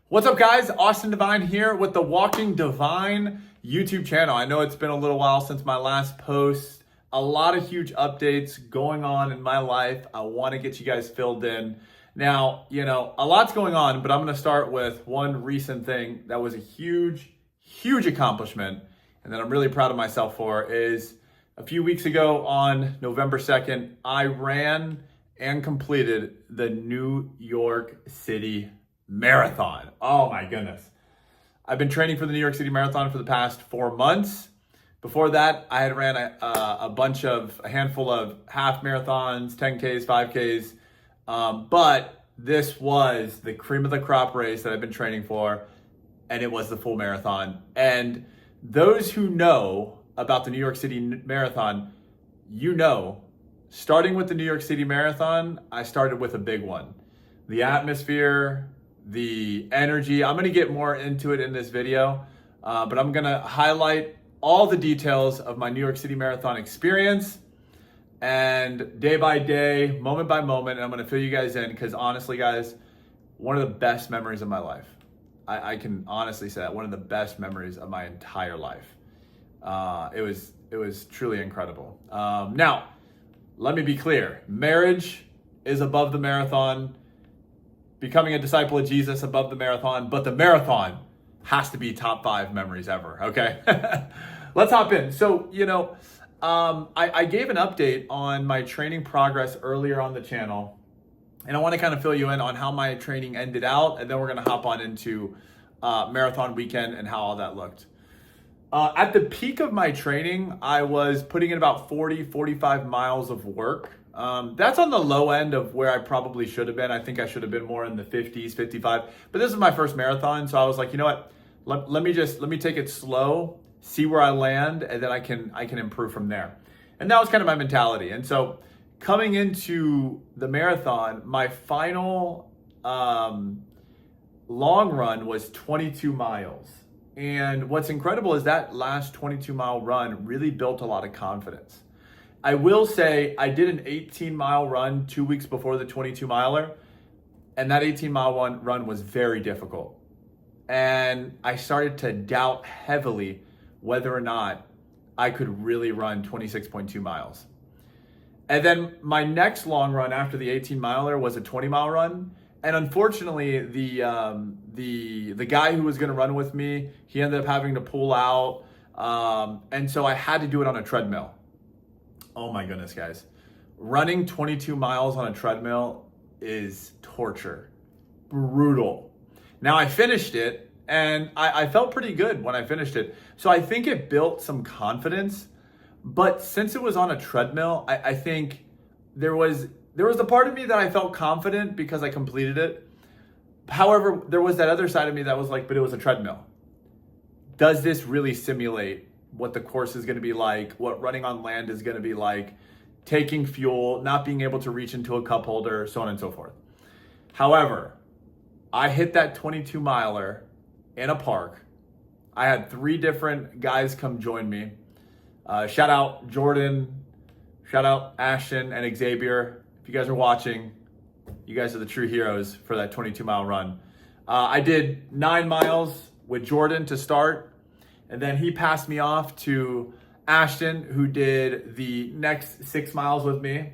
What's up, guys? Austin Divine here with the Walking Divine YouTube channel. I know it's been a little while since my last post. A lot of huge updates going on in my life. I want to get you guys filled in. Now, a lot's going on, but I'm going to start with one recent thing that was a huge accomplishment and that I'm really proud of myself for is a few weeks ago on November 2nd, I ran and completed the New York City Marathon. Oh my goodness. I've been training for the New York City Marathon for the past 4 months. Before that, I had ran a handful of half marathons, 10Ks, 5Ks. But this was the cream of the crop race that I've been training for, and it was the full marathon. And those who know about the New York City Marathon, starting with the New York City Marathon, I started with a big one. The atmosphere, the energy. I'm going to get more into it in this video, but I'm going to highlight all the details of my New York City Marathon experience and day by day, moment by moment, and I'm going to fill you guys in because honestly, guys, one of the best memories of my life. I can honestly say that one of the best memories of my entire life. It was truly incredible. Now, let me be clear. Marriage is above the marathon. Becoming a disciple of Jesus above the marathon, but the marathon has to be top 5 memories ever, okay? Let's hop in. So, I gave an update on my training progress earlier on the channel, and I want to kind of fill you in on how my training ended out, and then we're going to hop on into marathon weekend and how all that looked. At the peak of my training, I was putting in about 45 miles of work. That's on the low end of where I probably should have been. I think I should have been more in the 50s, 55. But this is my first marathon, so I was like, you know what? Let me take it slow, see where I land, and then I can improve from there. And that was kind of my mentality. And so coming into the marathon, my final long run was 22 miles. And what's incredible is that last 22-mile run really built a lot of confidence. I will say I did an 18-mile run 2 weeks before the 22-miler, and that 18-mile run was very difficult. And I started to doubt heavily whether or not I could really run 26.2 miles. And then my next long run after the 18-miler was a 20-mile run. And unfortunately, the guy who was going to run with me, he ended up having to pull out. And so I had to do it on a treadmill. Oh my goodness, guys. Running 22 miles on a treadmill is torture. Brutal. Now I finished it and I felt pretty good when I finished it. So I think it built some confidence. But since it was on a treadmill, I think there was the part of me that I felt confident because I completed it. However, there was that other side of me that was like, but it was a treadmill. Does this really simulate what the course is going to be like, what running on land is going to be like, taking fuel, not being able to reach into a cup holder, so on and so forth. However, I hit that 22-miler in a park. I had 3 different guys come join me. Shout out Jordan, shout out Ashton and Xavier. If you guys are watching, you guys are the true heroes for that 22-mile run. I did 9 miles with Jordan to start. And then he passed me off to Ashton, who did the next 6 miles with me.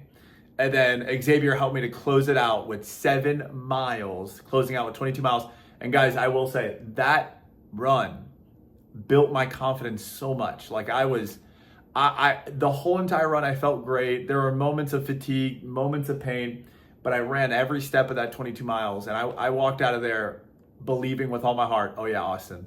And then Xavier helped me to close it out with 7 miles, closing out with 22 miles. And guys, I will say that run built my confidence so much. Like the whole entire run, I felt great. There were moments of fatigue, moments of pain, but I ran every step of that 22 miles. And I walked out of there believing with all my heart, oh yeah, Austin,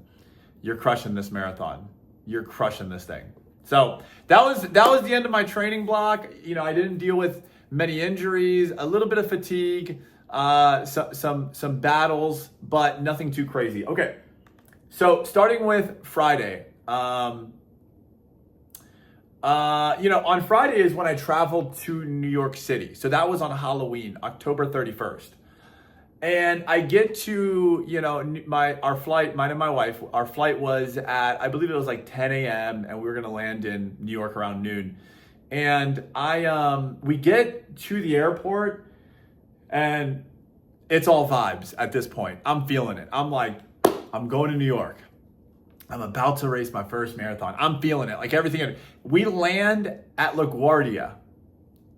you're crushing this marathon. You're crushing this thing. So that was the end of my training block. I didn't deal with many injuries, a little bit of fatigue, some battles, but nothing too crazy. Okay, so starting with Friday. On Friday is when I traveled to New York City. So that was on Halloween, October 31st. And I get to, our flight, mine and my wife, our flight was at, I believe it was like 10 a.m. and we were going to land in New York around noon. And we get to the airport and it's all vibes at this point. I'm feeling it. I'm like, I'm going to New York. I'm about to race my first marathon. I'm feeling it. Like everything. We land at LaGuardia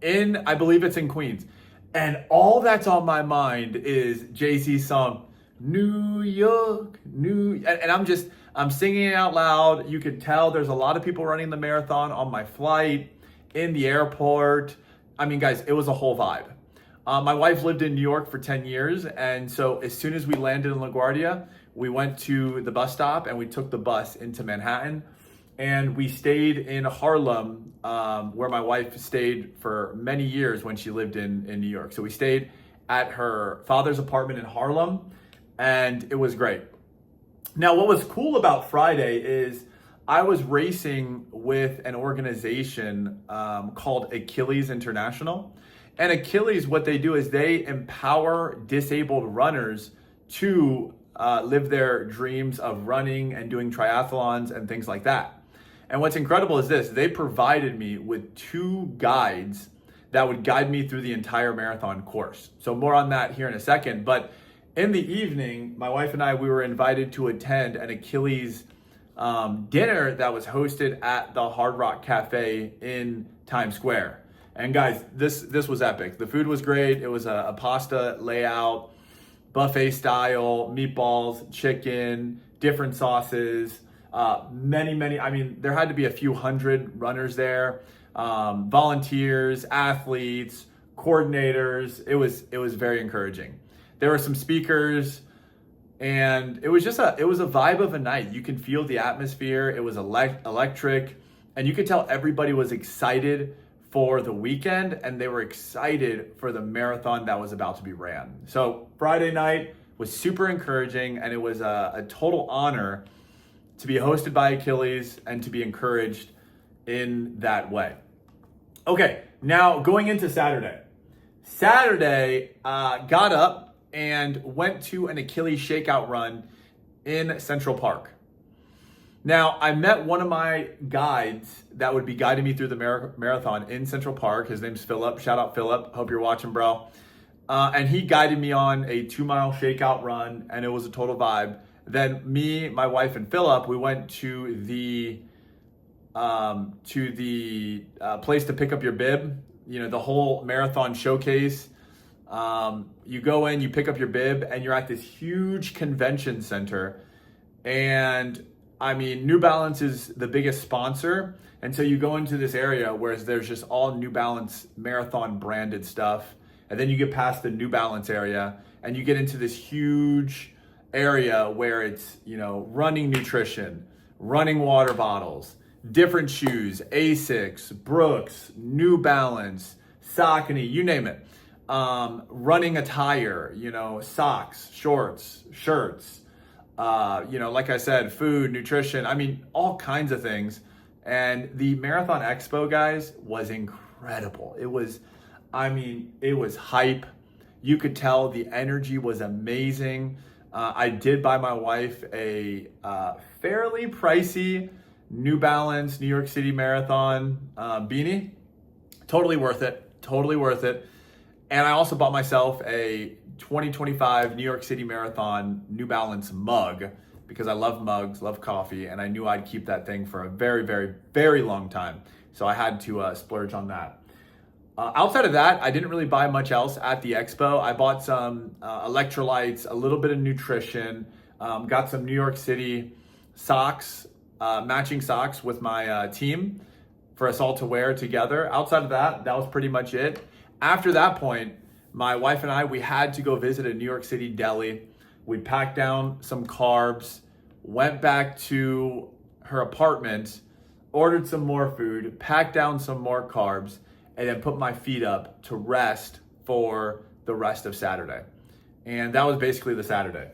I believe it's in Queens. And all that's on my mind is Jay-Z's song, New York, and I'm singing it out loud. You could tell there's a lot of people running the marathon on my flight, in the airport. I mean, guys, it was a whole vibe. My wife lived in New York for 10 years. And so as soon as we landed in LaGuardia, we went to the bus stop and we took the bus into Manhattan. And we stayed in Harlem, where my wife stayed for many years when she lived in New York. So we stayed at her father's apartment in Harlem, and it was great. Now, what was cool about Friday is I was racing with an organization called Achilles International. And Achilles, what they do is they empower disabled runners to live their dreams of running and doing triathlons and things like that. And what's incredible is this, they provided me with 2 guides that would guide me through the entire marathon course. So more on that here in a second. But in the evening, my wife and I, we were invited to attend an Achilles dinner that was hosted at the Hard Rock Cafe in Times Square. And guys, this was epic. The food was great. It was a pasta layout, buffet style, meatballs, chicken, different sauces. Many, I mean, there had to be a few hundred runners there, volunteers, athletes, coordinators. It was very encouraging. There were some speakers, and it was a vibe of a night. You can feel the atmosphere. It was electric, and you could tell everybody was excited for the weekend, and they were excited for the marathon that was about to be ran. So Friday night was super encouraging, and it was a total honor to be hosted by Achilles and to be encouraged in that way. Okay, now going into Saturday. Saturday, got up and went to an Achilles shakeout run in Central Park. Now, I met one of my guides that would be guiding me through the marathon in Central Park. His name's Philip. Shout out, Philip. Hope you're watching, bro. And he guided me on a 2-mile shakeout run, and it was a total vibe. Then me, my wife, and Philip, we went to the place to pick up your bib. You know, the whole marathon showcase. You go in, you pick up your bib, and you're at this huge convention center. And I mean, New Balance is the biggest sponsor. And so you go into this area where there's just all New Balance marathon branded stuff. And then you get past the New Balance area and you get into this huge area where it's, you know, running nutrition, running water bottles, different shoes, Asics, Brooks, New Balance, Saucony, you name it. Running attire, you know, socks, shorts, shirts, you know, like I said, food, nutrition, I mean, all kinds of things. And the Marathon Expo, guys, was incredible. It was hype. You could tell the energy was amazing. I did buy my wife a fairly pricey New Balance New York City Marathon beanie. Totally worth it. Totally worth it. And I also bought myself a 2025 New York City Marathon New Balance mug because I love mugs, love coffee, and I knew I'd keep that thing for a very, very, very long time. So I had to splurge on that. Outside of that, I didn't really buy much else at the expo. I bought some electrolytes, a little bit of nutrition, got some New York City socks, matching socks with my team for us all to wear together. Outside of that, that was pretty much it. After that point, my wife and I, we had to go visit a New York City deli. We packed down some carbs, went back to her apartment, ordered some more food, packed down some more carbs, and then put my feet up to rest for the rest of Saturday. And that was basically the Saturday.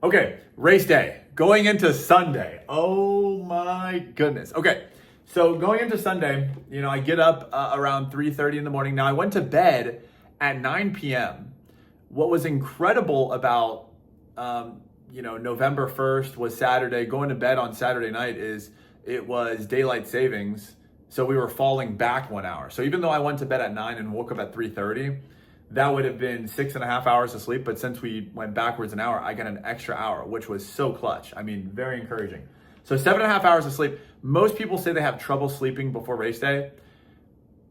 Okay, race day, going into Sunday. Oh my goodness. Okay, so going into Sunday, you know, I get up around 3:30 in the morning. Now I went to bed at 9 p.m. What was incredible about, November 1st was Saturday, going to bed on Saturday night is it was daylight savings. So we were falling back 1 hour. So even though I went to bed at 9 and woke up at 3:30, that would have been 6.5 hours of sleep. But since we went backwards an hour, I got an extra hour, which was so clutch. I mean, very encouraging. So 7.5 hours of sleep. Most people say they have trouble sleeping before race day.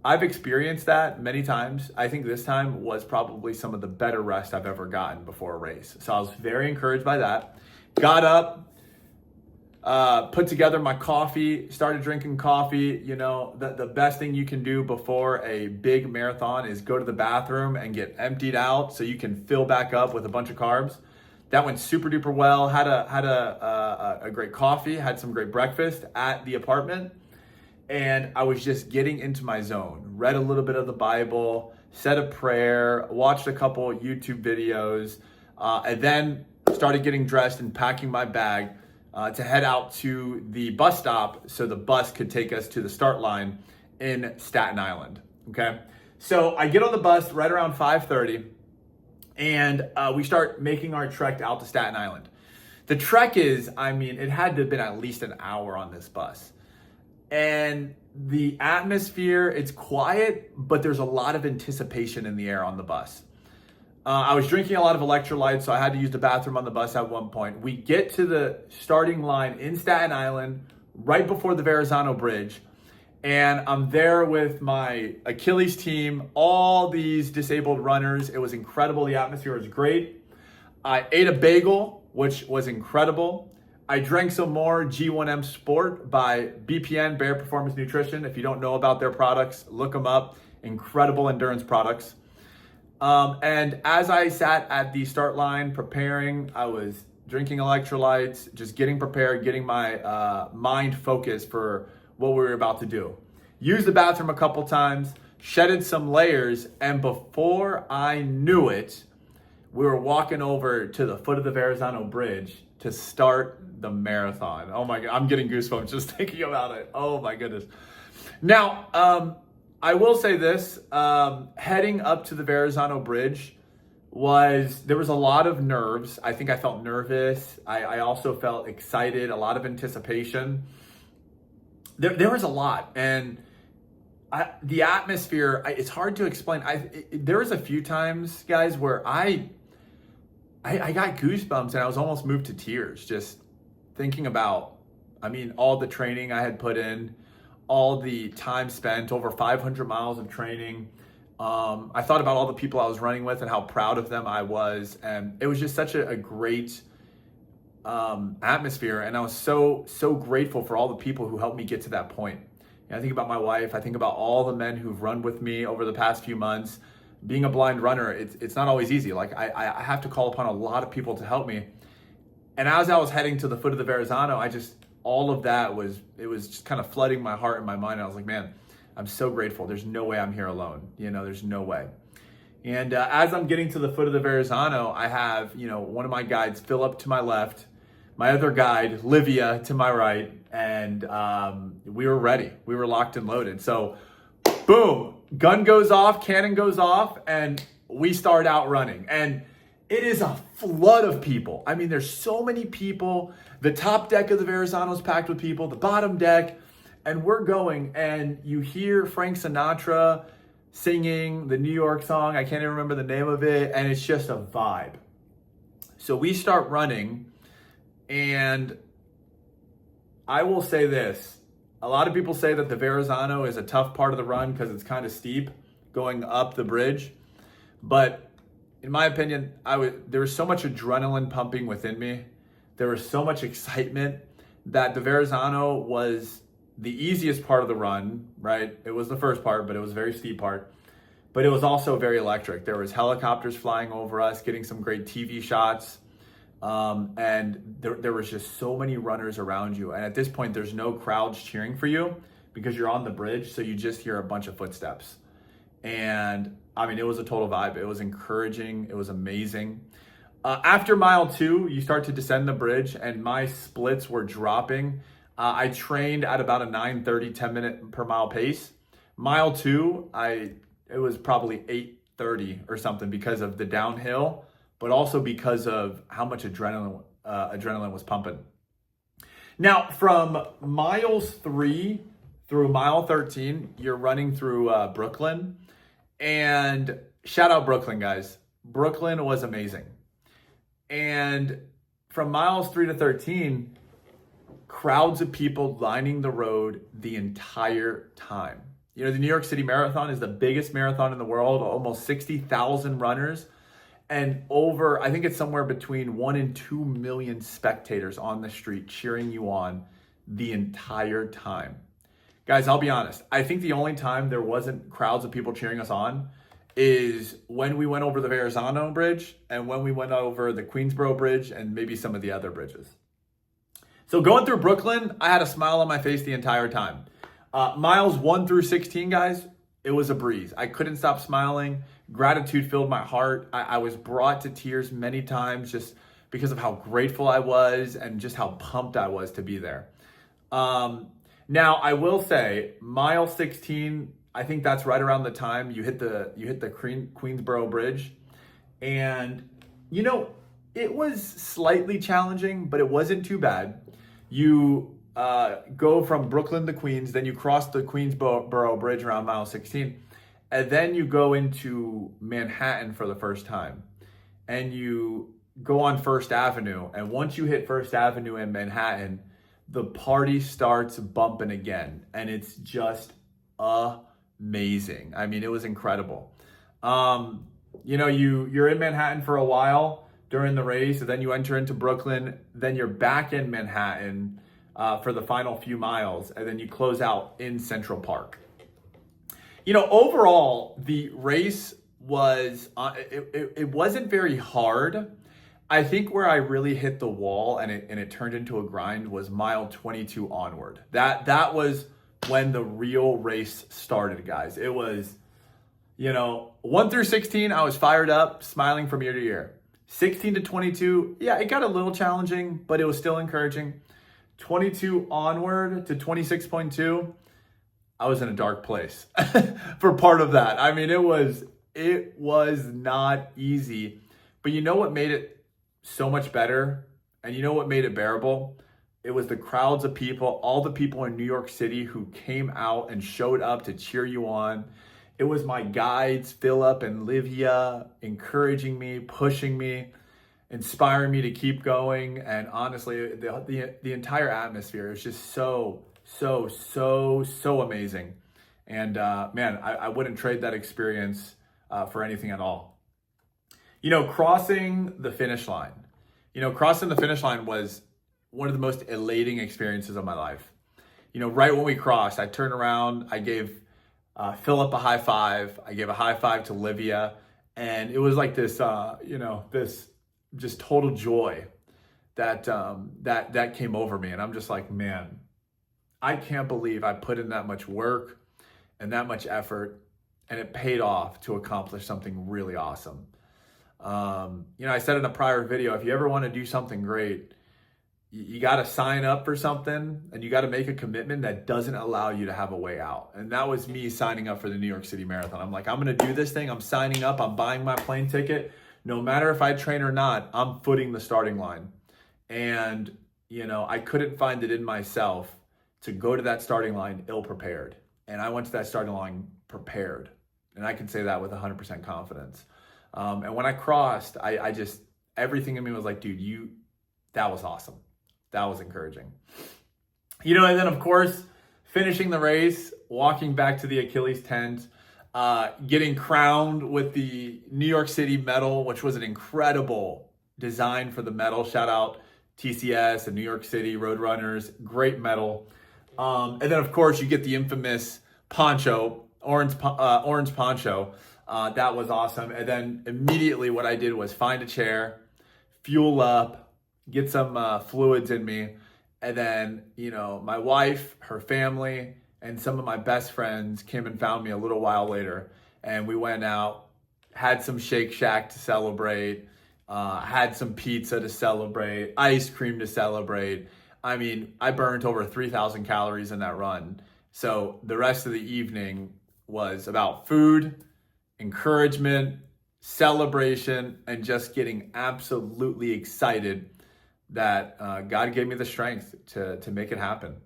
I've experienced that many times. I think this time was probably some of the better rest I've ever gotten before a race. So I was very encouraged by that. Got up, put together my coffee, started drinking coffee. You know, the best thing you can do before a big marathon is go to the bathroom and get emptied out so you can fill back up with a bunch of carbs. That went super duper well. Had a great coffee, had some great breakfast at the apartment. And I was just getting into my zone. Read a little bit of the Bible, said a prayer, watched a couple YouTube videos, and then started getting dressed and packing my bag to head out to the bus stop so the bus could take us to the start line in Staten Island, okay? So I get on the bus right around 5:30, and we start making our trek out to Staten Island. The trek is, I mean, it had to have been at least an hour on this bus. And the atmosphere, it's quiet, but there's a lot of anticipation in the air on the bus. I was drinking a lot of electrolytes, so I had to use the bathroom on the bus at one point. We get to the starting line in Staten Island, right before the Verrazano Bridge. And I'm there with my Achilles team, all these disabled runners. It was incredible. The atmosphere was great. I ate a bagel, which was incredible. I drank some more G1M Sport by BPN, Bare Performance Nutrition. If you don't know about their products, look them up. Incredible endurance products. And as I sat at the start line preparing, I was drinking electrolytes, just getting prepared, getting my mind focused for what we were about to do. Used the bathroom a couple times, shedded some layers, and before I knew it, we were walking over to the foot of the Verrazano Bridge to start the marathon. Oh my God, I'm getting goosebumps just thinking about it. Oh my goodness. Now, I will say this, heading up to the Verrazano Bridge there was a lot of nerves. I think I felt nervous. I also felt excited, a lot of anticipation. There was a lot, and the atmosphere, it's hard to explain. There was a few times, guys, where I got goosebumps and I was almost moved to tears just thinking about, I mean, all the training I had put in, all the time spent, over 500 miles of training. I thought about all the people I was running with and how proud of them I was. And it was just such a great atmosphere. And I was so grateful for all the people who helped me get to that point. And I think about my wife. I think about all the men who've run with me over the past few months. Being a blind runner, it's not always easy. Like I have to call upon a lot of people to help me. And as I was heading to the foot of the Verrazano, all of that was just kind of flooding my heart and my mind. I was like, man, I'm so grateful. There's no way I'm here alone. You know, there's no way. And as I'm getting to the foot of the Verrazano, I have, one of my guides, Philip, to my left, my other guide, Livia, to my right, and we were ready. We were locked and loaded. So, boom, gun goes off, cannon goes off, and we start out running. And it is a flood of people. I mean, there's so many people. The top deck of the Verrazano is packed with people, the bottom deck, and we're going, and you hear Frank Sinatra singing the New York song. I can't even remember the name of it, and it's just a vibe. So we start running, and I will say this. A lot of people say that the Verrazano is a tough part of the run because it's kind of steep going up the bridge. But in my opinion, there was so much adrenaline pumping within me. There was so much excitement that the Verrazano was the easiest part of the run, right? It was the first part, but it was a very steep part. But it was also very electric. There was helicopters flying over us, getting some great TV shots. And there was just so many runners around you. And at this point, there's no crowds cheering for you because you're on the bridge. So you just hear a bunch of footsteps. And I mean, it was a total vibe. It was encouraging. It was amazing. After mile 2, you start to descend the bridge and my splits were dropping. I trained at about a 9:30, 10-minute per mile pace. Mile 2, it was probably 8:30 or something because of the downhill, but also because of how much adrenaline was pumping. Now, from miles 3 through mile 13, you're running through Brooklyn. And shout out Brooklyn, guys. Brooklyn was amazing. And from miles 3 to 13, crowds of people lining the road the entire time. You know, the New York City Marathon is the biggest marathon in the world, almost 60,000 runners, and over, I think it's somewhere between 1 and 2 million spectators on the street cheering you on the entire time. Guys, I'll be honest. I think the only time there wasn't crowds of people cheering us on is when we went over the Verrazano Bridge and when we went over the Queensboro Bridge and maybe some of the other bridges. So going through Brooklyn, I had a smile on my face the entire time. Miles 1 through 16, guys, it was a breeze. I couldn't stop smiling. Gratitude filled my heart. I was brought to tears many times just because of how grateful I was and just how pumped I was to be there. Now, I will say, mile 16, I think that's right around the time you hit the Queensboro Bridge. And, you know, it was slightly challenging, but it wasn't too bad. You go from Brooklyn to Queens, then you cross the Queensboro Bridge around mile 16, and then you go into Manhattan for the first time. And you go on First Avenue, and once you hit First Avenue in Manhattan, the party starts bumping again, and it's just amazing. I mean, it was incredible. You know, you're in Manhattan for a while during the race, and then you enter into Brooklyn, then you're back in Manhattan for the final few miles, and then you close out in Central Park. You know, overall, the race was, it wasn't very hard. I think where I really hit the wall and it turned into a grind was mile 22 onward. That was when the real race started, guys. It was, you know, 1 through 16, I was fired up, smiling from ear to ear. 16 to 22, yeah, it got a little challenging, but it was still encouraging. 22 onward to 26.2, I was in a dark place for part of that. I mean, it was not easy, but you know what made it so much better, and you know what made it bearable? It was the crowds of people, all the people in New York City who came out and showed up to cheer you on. It was my guides, Philip and Livia, encouraging me, pushing me, inspiring me to keep going. And honestly, the entire atmosphere is just so amazing. And man, I wouldn't trade that experience for anything at all. You know, crossing the finish line. You know, crossing the finish line was one of the most elating experiences of my life. You know, right when we crossed, I turned around, I gave Philip a high five. I gave a high five to Livia. And it was like this, you know, this just total joy that came over me. And I'm just like, man, I can't believe I put in that much work and that much effort, and it paid off to accomplish something really awesome. You know, I said in a prior video, if you ever want to do something great, you got to sign up for something and you got to make a commitment that doesn't allow you to have a way out. And that was me signing up for the New York City Marathon. I'm like, I'm going to do this thing. I'm signing up. I'm buying my plane ticket. No matter if I train or not, I'm footing the starting line. And, you know, I couldn't find it in myself to go to that starting line ill-prepared. And I went to that starting line prepared. And I can say that with 100% confidence. And when I crossed, I just, everything in me was like, dude, that was awesome. That was encouraging. You know, and then of course, finishing the race, walking back to the Achilles tent, getting crowned with the New York City medal, which was an incredible design for the medal. Shout out TCS and New York City Roadrunners, great medal. And then of course you get the infamous poncho, orange poncho. That was awesome. And then immediately what I did was find a chair, fuel up, get some fluids in me. And then, you know, my wife, her family, and some of my best friends came and found me a little while later. And we went out, had some Shake Shack to celebrate, had some pizza to celebrate, ice cream to celebrate. I mean, I burned over 3,000 calories in that run. So the rest of the evening was about food, encouragement, celebration, and just getting absolutely excited that God gave me the strength to make it happen.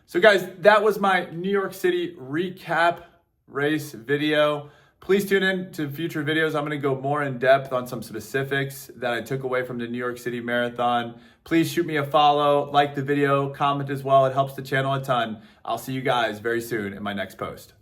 So guys, that was my New York City recap race video. Please tune in to future videos. I'm going to go more in depth on some specifics that I took away from the New York City Marathon. Please shoot me a follow, like the video, comment as well. It helps the channel a ton. I'll see you guys very soon in my next post.